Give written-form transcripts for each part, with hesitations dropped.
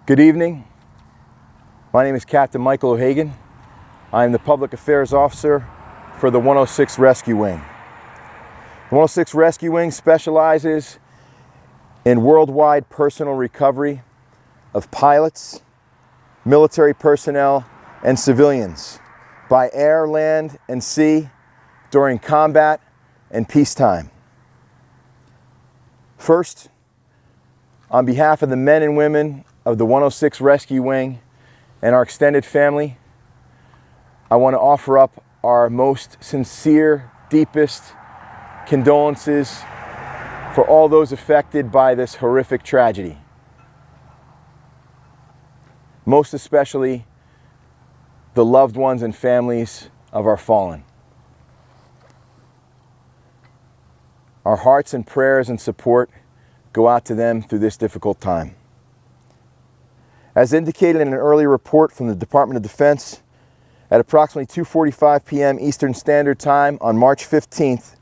Good evening. My name is Captain Michael O'Hagan. I am the Public Affairs Officer for the 106 Rescue Wing. The 106 Rescue Wing specializes in worldwide personal recovery of pilots, military personnel, and civilians by air, land, and sea during combat and peacetime. First, on behalf of the men and women of the 106 Rescue Wing and our extended family, I want to offer up our most sincere, deepest condolences for all those affected by this horrific tragedy. Most especially the loved ones and families of our fallen. Our hearts and prayers and support go out to them through this difficult time. As indicated in an earlier report from the Department of Defense, at approximately 2:45 p.m. Eastern Standard Time on March 15th,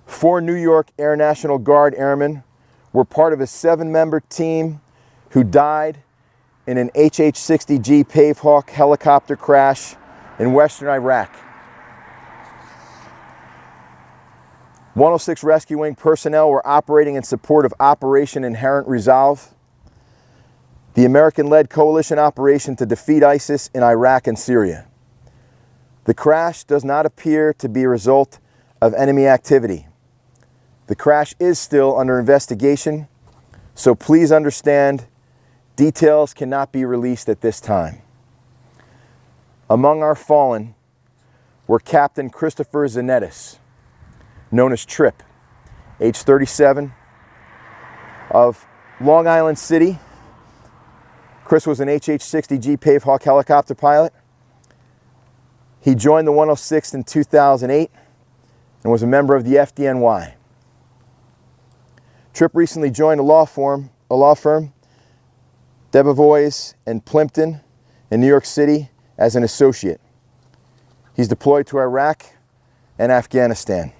4 New York Air National Guard airmen were part of a 7-member team who died in an HH-60G Pave Hawk helicopter crash in western Iraq. 106 Rescue Wing personnel were operating in support of Operation Inherent Resolve, the American-led coalition operation to defeat ISIS in Iraq and Syria. The crash does not appear to be a result of enemy activity. The crash is still under investigation, so please understand details cannot be released at this time. Among our fallen were Captain Christopher Zanettis, known as Trip, age 37, of Long Island City. Chris was an HH-60G Pave Hawk helicopter pilot. He joined the 106th in 2008 and was a member of the FDNY. Trip recently joined a law firm, Debevoise and Plimpton in New York City as an associate. He's deployed to Iraq and Afghanistan.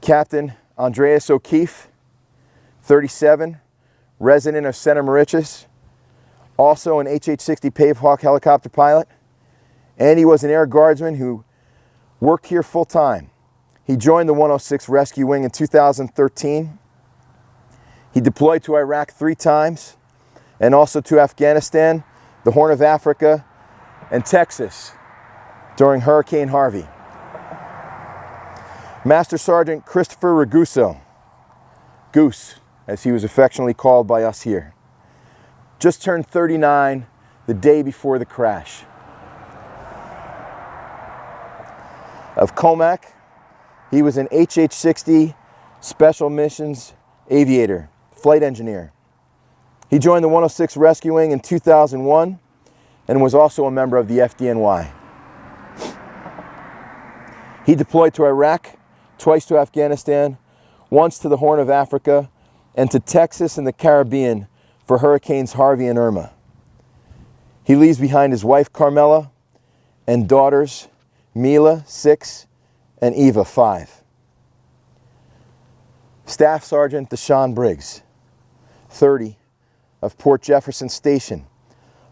Captain Andreas O'Keefe, 37, resident of Center Moriches, also an HH-60 Pave Hawk helicopter pilot, and he was an air guardsman who worked here full-time. He joined the 106 Rescue Wing in 2013. He deployed to Iraq 3 times, and also to Afghanistan, the Horn of Africa, and Texas during Hurricane Harvey. Master Sergeant Christopher Raguso, Goose, as he was affectionately called by us here, just turned 39 the day before the crash. Of Comac, he was an HH-60 Special Missions Aviator, flight engineer. He joined the 106 Rescue Wing in 2001 and was also a member of the FDNY. He deployed to Iraq, twice to Afghanistan, once to the Horn of Africa, and to Texas and the Caribbean for Hurricanes Harvey and Irma. He leaves behind his wife Carmela and daughters Mila, 6, and Eva, 5. Staff Sergeant Deshaun Briggs, 30, of Port Jefferson Station,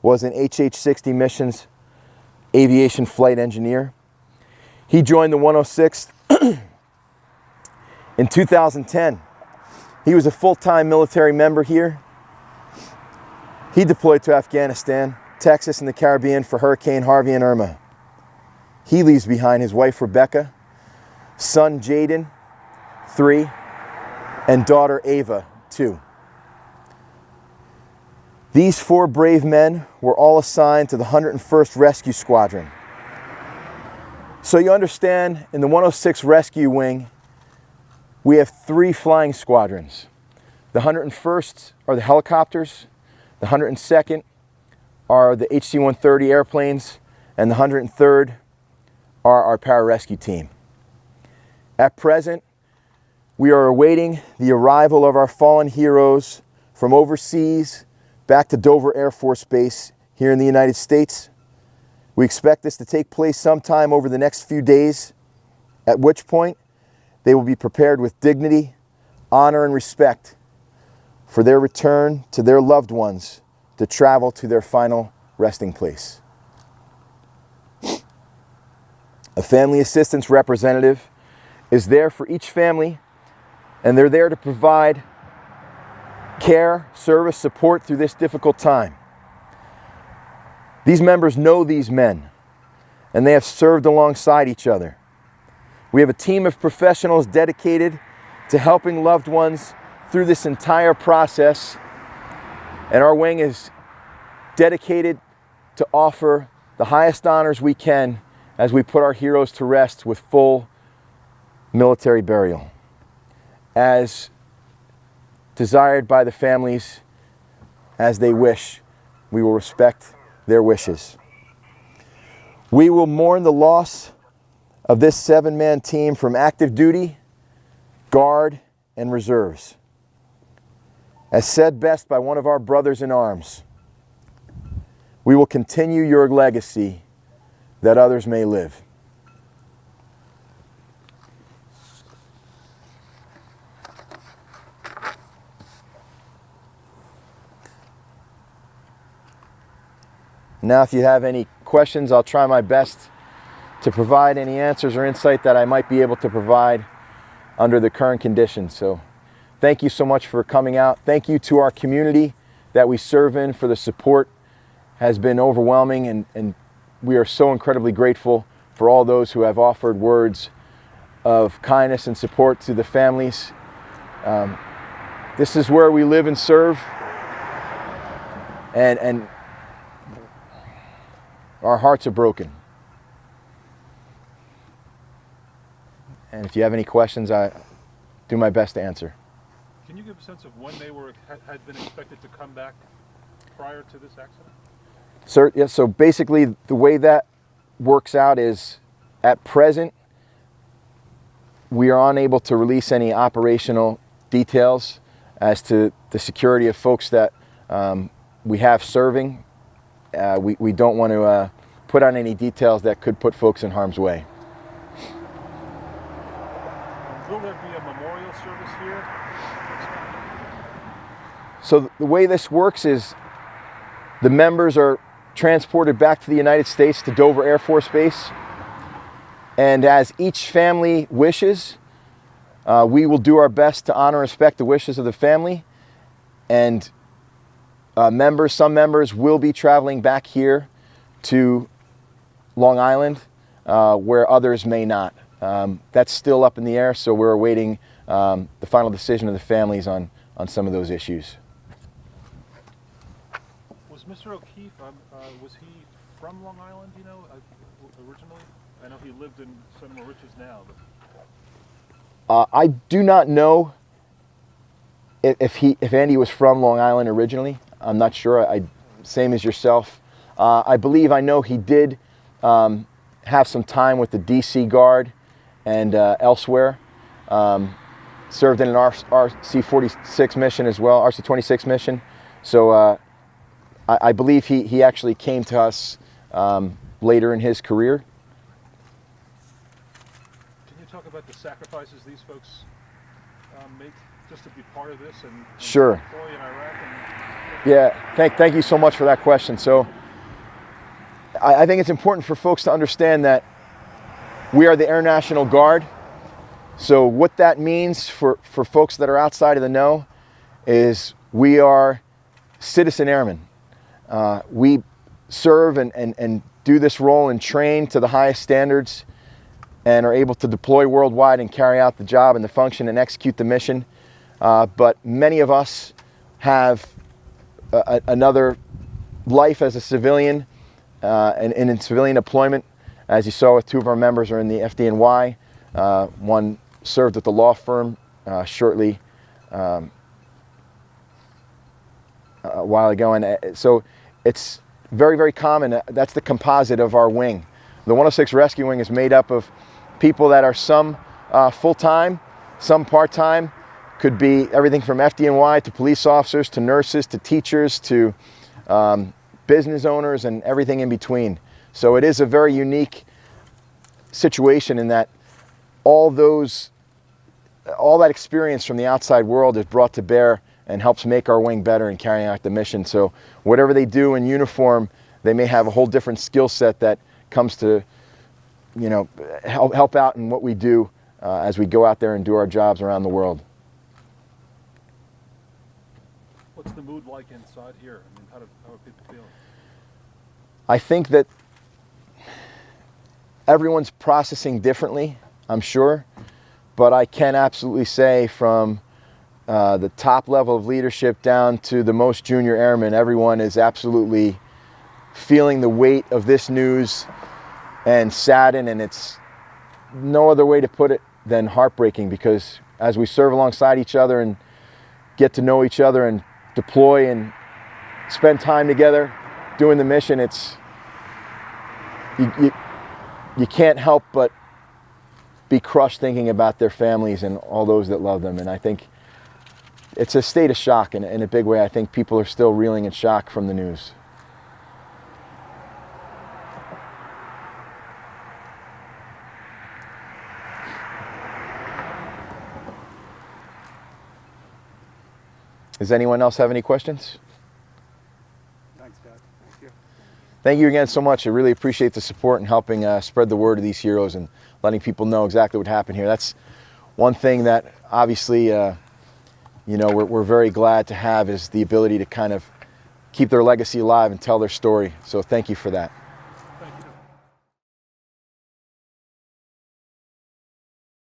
was an HH-60 Missions aviation flight engineer. He joined the 106th in 2010. He was a full-time military member here. He deployed to Afghanistan, Texas, and the Caribbean for Hurricane Harvey and Irma. He leaves behind his wife Rebecca, son Jaden, 3, and daughter Ava, 2. These 4 brave men were all assigned to the 101st Rescue Squadron. So you understand, in the 106 Rescue Wing, we have 3 flying squadrons. The 101st are the helicopters, the 102nd are the HC-130 airplanes, and the 103rd are our pararescue team. At present, we are awaiting the arrival of our fallen heroes from overseas back to Dover Air Force Base here in the United States. We expect this to take place sometime over the next few days, at which point they will be prepared with dignity, honor, and respect for their return to their loved ones to travel to their final resting place. A family assistance representative is there for each family, and they're there to provide care, service, support through this difficult time. These members know these men, and they have served alongside each other. We have a team of professionals dedicated to helping loved ones through this entire process, and our wing is dedicated to offer the highest honors we can as we put our heroes to rest with full military burial, as desired by the families, as they wish. We will respect their wishes. We will mourn the loss of this 7-man team from active duty, guard, and reserves. As said best by one of our brothers in arms, we will continue your legacy that others may live. Now, if you have any questions, I'll try my best to provide any answers or insight that I might be able to provide under the current conditions. So thank you so much for coming out. Thank you to our community that we serve in for the support. Has been overwhelming, and we are so incredibly grateful for all those who have offered words of kindness and support to the families. This is where we live and serve, and our hearts are broken. And if you have any questions, I do my best to answer. Can you give a sense of when they had been expected to come back prior to this accident? Sir, yes, so basically the way that works out is, at present, we are unable to release any operational details as to the security of folks that we have serving. We don't want to put on any details that could put folks in harm's way. Will there be a memorial service here? So the way this works is the members are transported back to the United States, to Dover Air Force Base. And as each family wishes, we will do our best to honor and respect the wishes of the family. And some members will be traveling back here to Long Island, where others may not. That's still up in the air, so we're awaiting the final decision of the families on some of those issues. Was Mr. O'Keefe, was he from Long Island, originally? I know he lived in Sonoma Riches now. But... I do not know if Andy was from Long Island originally. I'm not sure. Same as yourself. I know he did have some time with the DC Guard and elsewhere. Served in an RC-46 mission as well, RC-26 mission. So I believe he actually came to us later in his career. Can you talk about the sacrifices these folks make just to be part of this and sure. deploy in Iraq? Yeah, thank you so much for that question. So I think it's important for folks to understand that we are the Air National Guard. So what that means for folks that are outside of the know is we are citizen airmen. We serve and do this role and train to the highest standards and are able to deploy worldwide and carry out the job and the function and execute the mission. But many of us have another life as a civilian and in civilian deployment. As you saw, with two of our members are in the FDNY. One served at the law firm shortly a while ago. And so it's very, very common. That's the composite of our wing. The 106 Rescue Wing is made up of people that are some full-time, some part-time. Could be everything from FDNY to police officers to nurses to teachers to business owners and everything in between. So it is a very unique situation in that all that experience from the outside world is brought to bear and helps make our wing better in carrying out the mission. So whatever they do in uniform, they may have a whole different skill set that comes to, you know, help out in what we do as we go out there and do our jobs around the world. What's the mood like inside here? I mean, how are people feeling? I think that everyone's processing differently, I'm sure, but I can absolutely say from the top level of leadership down to the most junior airmen, everyone is absolutely feeling the weight of this news and saddened, and it's no other way to put it than heartbreaking, because as we serve alongside each other and get to know each other and deploy and spend time together doing the mission, it's you can't help but be crushed thinking about their families and all those that love them. And I think it's a state of shock in a big way. I think people are still reeling in shock from the news. Does anyone else have any questions? Thanks, Dad. Thank you. Thank you again so much. I really appreciate the support and helping spread the word of these heroes and letting people know exactly what happened here. That's one thing that obviously, you know, we're very glad to have, is the ability to kind of keep their legacy alive and tell their story. So thank you for that.